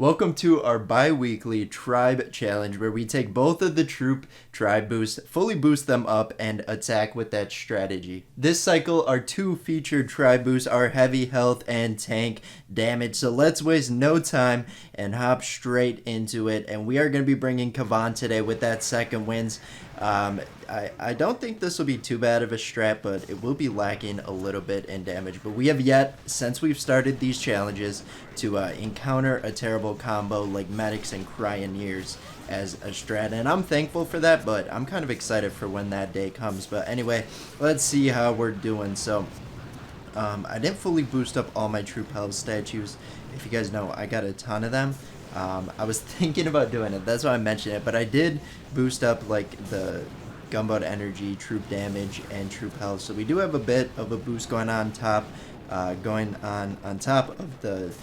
Welcome to our bi-weekly tribe challenge where we take both of the troop tribe boosts, fully boost them up, and attack with that strategy. This cycle, our two featured tribe boosts are heavy health and tank damage. So let's waste no time and hop straight into it. And we are going to be bringing Kavan today with that second wins. I don't think this will be too bad of a strat, but it will be lacking a little bit in damage. But we have yet, since we've started these challenges, to encounter a terrible combo like Medics and Cryoneers as a strat. And I'm thankful for that, but I'm kind of excited for when that day comes. But anyway, let's see how we're doing. So I didn't fully boost up all my troop health statues. If you guys know, I got a ton of them. I was thinking about doing it, that's why I mentioned it, but I did boost up like the gunboat energy, troop damage, and troop health, so we do have a bit of a boost going on top of the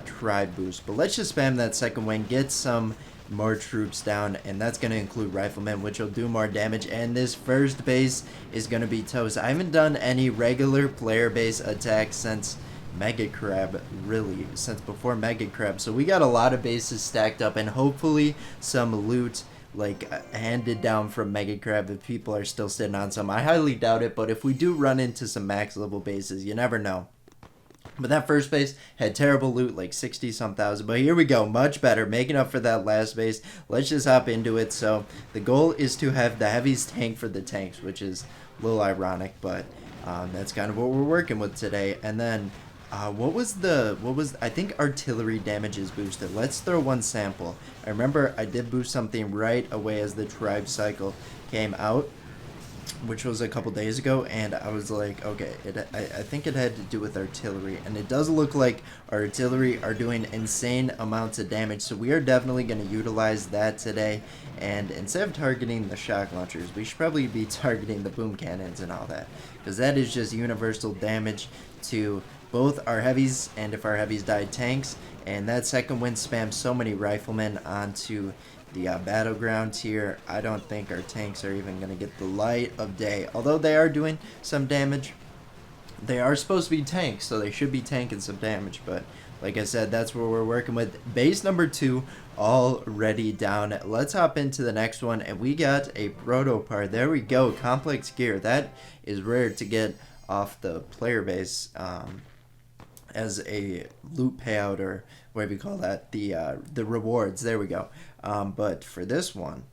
tribe boost. But let's just spam that second wing, get some more troops down, and that's going to include riflemen, which will do more damage. And this first base is going to be toast. I haven't done any regular player base attacks since Mega Crab, really, since before Mega Crab. So we got a lot of bases stacked up, and hopefully some loot like handed down from Mega Crab if people are still sitting on some. I highly doubt it, but if we do run into some max level bases, you never know. But that first base had terrible loot, like 60 some thousand. But here we go, much better, making up for that last base. Let's just hop into it. So the goal is to have the heavies tank for the tanks, which is a little ironic, but that's kind of what we're working with today. And then I think artillery damage is boosted. Let's throw one sample. I remember I did boost something right away as the tribe cycle came out, which was a couple days ago, and I was like, okay, I think it had to do with artillery, and it does look like our artillery are doing insane amounts of damage, so we are definitely going to utilize that today. And instead of targeting the shock launchers, we should probably be targeting the boom cannons and all that, because that is just universal damage to both our heavies, and if our heavies die, tanks. And that second wind spams so many riflemen onto the battleground here. I don't think our tanks are even going to get the light of day, although they are doing some damage. They are supposed to be tanks, so they should be tanking some damage, but like I said, that's what we're working with. Base number 2 already down. Let's hop into the next one, and we got a proto part. There we go, complex gear. That is rare to get off the player base as a loot payout, or whatever you call that, the rewards. There we go. But for this one,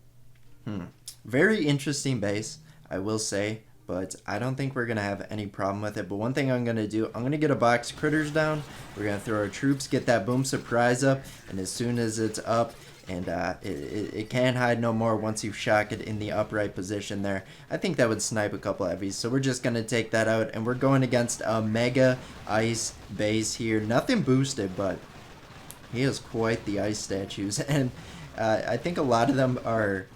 very interesting base, I will say, but I don't think we're going to have any problem with it. But one thing I'm going to do, I'm going to get a box critters down. We're going to throw our troops, get that boom surprise up, and as soon as it's up, and it can't hide no more once you shock it in the upright position there. I think that would snipe a couple heavies, so we're just going to take that out, and we're going against a mega ice base here. Nothing boosted, but he has quite the ice statues, and I think a lot of them are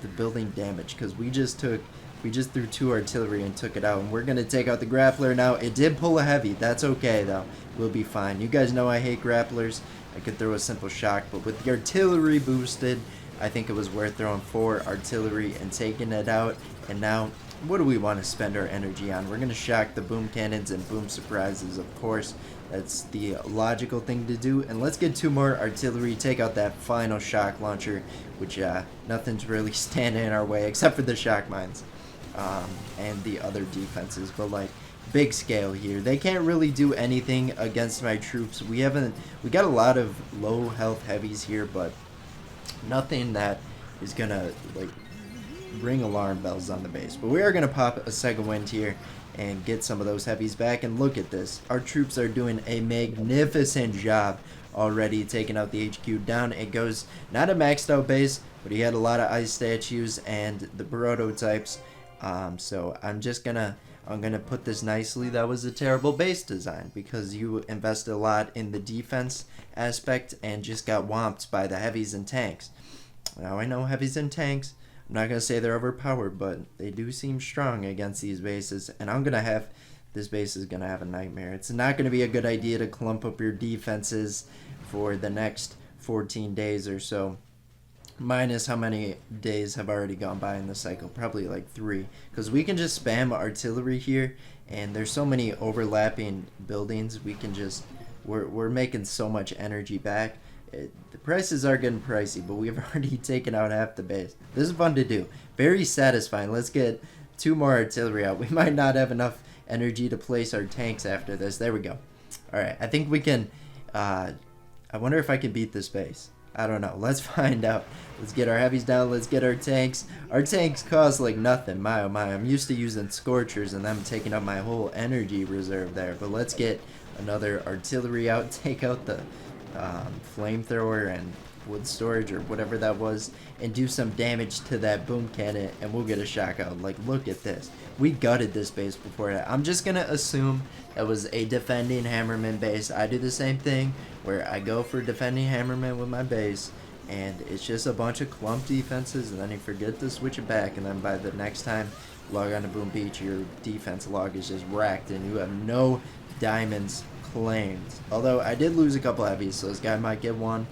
the building damage, because we just threw 2 artillery and took it out, and we're going to take out the grappler now. It did pull a heavy. That's okay, though. We'll be fine. You guys know I hate grapplers. I could throw a simple shock, but with the artillery boosted, I think it was worth throwing 4 artillery and taking it out. And now, what do we want to spend our energy on? We're going to shock the boom cannons and boom surprises, of course. That's the logical thing to do. And let's get 2 more artillery, take out that final shock launcher, which nothing's really standing in our way except for the shock mines and the other defenses. But like, big scale here, they can't really do anything against my troops. We got a lot of low health heavies here, but nothing that is gonna like ring alarm bells on the base. But we are gonna pop a second wind here and get some of those heavies back. And look at this, our troops are doing a magnificent job already taking out the HQ down. It goes not a maxed out base, but he had a lot of ice statues and the prototypes. So I'm gonna put this nicely. That was a terrible base design because you invested a lot in the defense aspect and just got whomped by the heavies and tanks. Now I know heavies and tanks, I'm not gonna say they're overpowered, but they do seem strong against these bases, and this base is gonna have a nightmare. It's not gonna be a good idea to clump up your defenses for the next 14 days or so. Minus how many days have already gone by in the cycle, probably like 3, because we can just spam artillery here, and there's so many overlapping buildings. We can just we're making so much energy back The prices are getting pricey, but we've already taken out half the base. This is fun to do. Very satisfying. Let's get 2 more artillery out. We might not have enough energy to place our tanks after this. There we go. Alright, I think we can... I wonder if I can beat this base. I don't know. Let's find out. Let's get our heavies down. Let's get our tanks. Our tanks cost like nothing. My oh my. I'm used to using scorchers and them taking up my whole energy reserve there. But let's get another artillery out. Take out the flamethrower and wood storage or whatever that was, and do some damage to that boom cannon, and we'll get a shock out. Like, look at this. We gutted this base before that. I'm just gonna assume that was a defending hammerman base. I do the same thing where I go for defending hammerman with my base, and it's just a bunch of clump defenses, and then you forget to switch it back, and then by the next time log on to Boom Beach, your defense log is just racked and you have no diamonds claimed. Although I did lose a couple heavies, so this guy might get one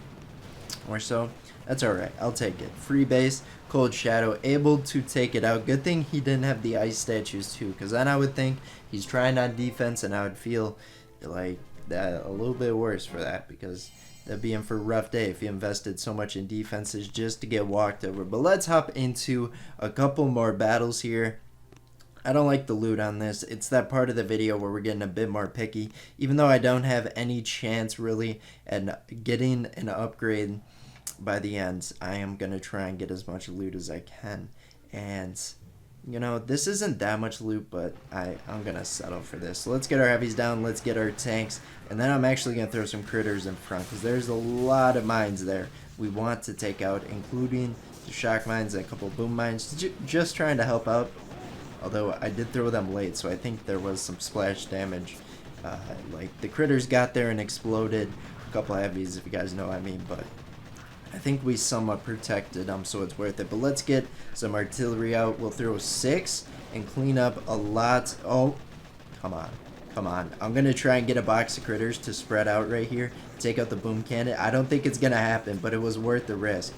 or so. That's alright, I'll take it. Free base, Cold Shadow, able to take it out. Good thing he didn't have the ice statues too, because then I would think he's trying on defense, and I would feel like that a little bit worse for that, because that'd be in for a rough day if he invested so much in defenses just to get walked over. But let's hop into a couple more battles here. I don't like the loot on this. It's that part of the video where we're getting a bit more picky. Even though I don't have any chance really at getting an upgrade by the end, I am going to try and get as much loot as I can. And, you know, this isn't that much loot, but I'm going to settle for this. So let's get our heavies down. Let's get our tanks. And then I'm actually going to throw some critters in front, because there's a lot of mines there we want to take out, including the shock mines and a couple boom mines. Just trying to help out. Although I did throw them late, so I think there was some splash damage. Like, the critters got there and exploded. A couple of heavies, if you guys know what I mean. But I think we somewhat protected them, so it's worth it. But let's get some artillery out. We'll throw 6 and clean up a lot. Oh, come on. Come on. I'm going to try and get a box of critters to spread out right here. Take out the boom cannon. I don't think it's going to happen, but it was worth the risk.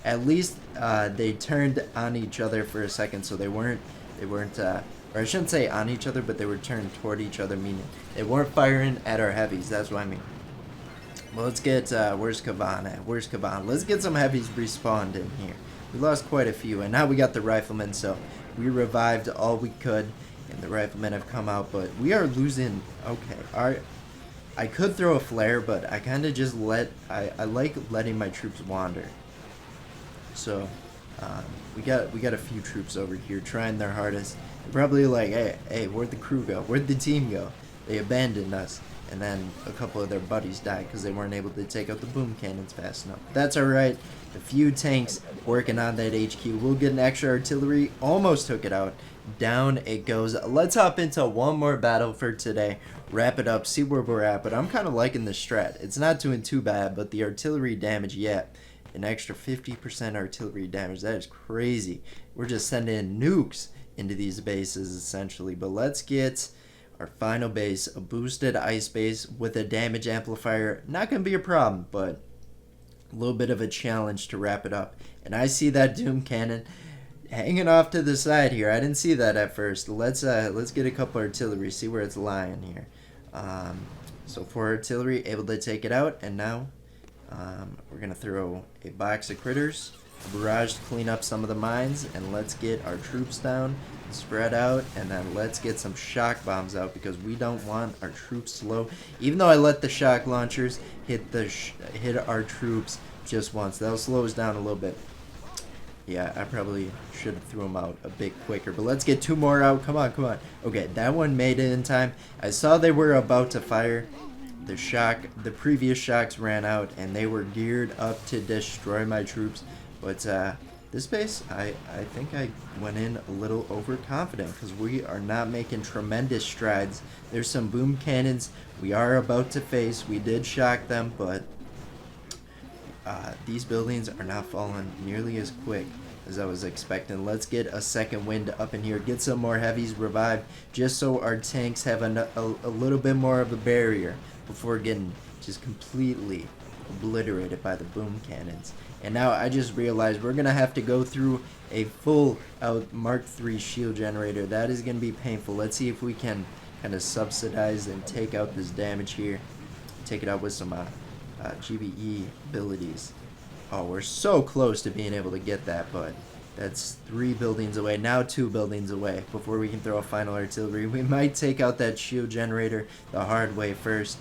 At least they turned on each other for a second, so they weren't, or I shouldn't say on each other, but they were turned toward each other, meaning they weren't firing at our heavies. That's what I mean. Well, let's get, where's Kavan at? Where's Kavan? Let's get some heavies respawned in here. We lost quite a few, and now we got the riflemen, so we revived all we could, and the riflemen have come out, but we are losing. Okay, I could throw a flare, but I kind of just I like letting my troops wander. So, we got a few troops over here trying their hardest. They're probably like, hey, where'd the crew go? Where'd the team go? They abandoned us. And then a couple of their buddies died because they weren't able to take out the boom cannons fast enough. That's alright. A few tanks working on that HQ. We'll get an extra artillery. Almost took it out. Down it goes. Let's hop into one more battle for today. Wrap it up. See where we're at. But I'm kind of liking the strat. It's not doing too bad, but the artillery damage, yeah. An extra 50% artillery damage. That is crazy. We're just sending nukes into these bases, essentially. But let's get our final base, a boosted ice base with a damage amplifier. Not going to be a problem, but a little bit of a challenge to wrap it up. And I see that Doom Cannon hanging off to the side here. I didn't see that at first. Let's get a couple artillery, see where it's lying here. So 4 artillery, able to take it out, and now we're going to throw a box of critters, a barrage to clean up some of the mines, and let's get our troops down, spread out, and then let's get some shock bombs out, because we don't want our troops slow. Even though I let the shock launchers hit our troops just once, that'll slow us down a little bit. Yeah, I probably should have threw them out a bit quicker, but let's get 2 more out. Come on, come on. Okay, that one made it in time. I saw they were about to fire. The previous shocks ran out, and they were geared up to destroy my troops. But this base, I think I went in a little overconfident, because we are not making tremendous strides. There's some boom cannons we are about to face. We did shock them, but these buildings are not falling nearly as quick as I was expecting. Let's get a second wind up in here, get some more heavies revived, just so our tanks have a little bit more of a barrier before getting just completely obliterated by the boom cannons. And now I just realized we're gonna have to go through a full out Mark III shield generator. That is gonna be painful. Let's see if we can kind of subsidize and take out this damage here. Take it out with some GBE abilities. Oh, we're so close to being able to get that, but that's 3 buildings away. Now 2 buildings away before we can throw a final artillery. We might take out that shield generator the hard way first.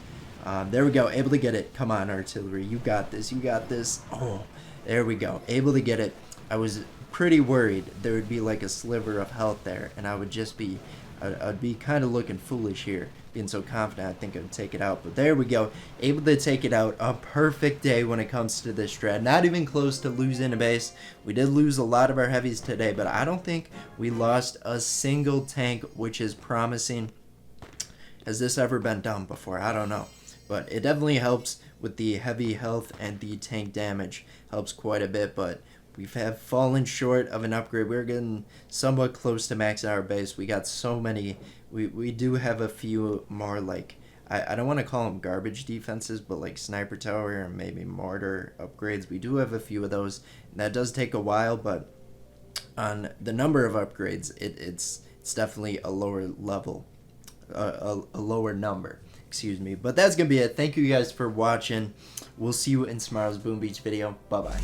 There we go. Able to get it. Come on, artillery. You got this. You got this. Oh, there we go. Able to get it. I was pretty worried there would be like a sliver of health there, and I would just be... I'd be kind of looking foolish here, being so confident I think I'd take it out. But there we go. Able to take it out. A perfect day when it comes to this strat. Not even close to losing a base. We did lose a lot of our heavies today, but I don't think we lost a single tank, which is promising. Has this ever been done before? I don't know. But it definitely helps with the heavy health, and the tank damage helps quite a bit, but we have fallen short of an upgrade. We're getting somewhat close to maxing our base. We got so many. We do have a few more, like, I don't want to call them garbage defenses, but like sniper tower and maybe mortar upgrades. We do have a few of those, and that does take a while, but on the number of upgrades, it's definitely a lower level, a lower number. Excuse me. But that's going to be it. Thank you guys for watching. We'll see you in tomorrow's Boom Beach video. Bye-bye.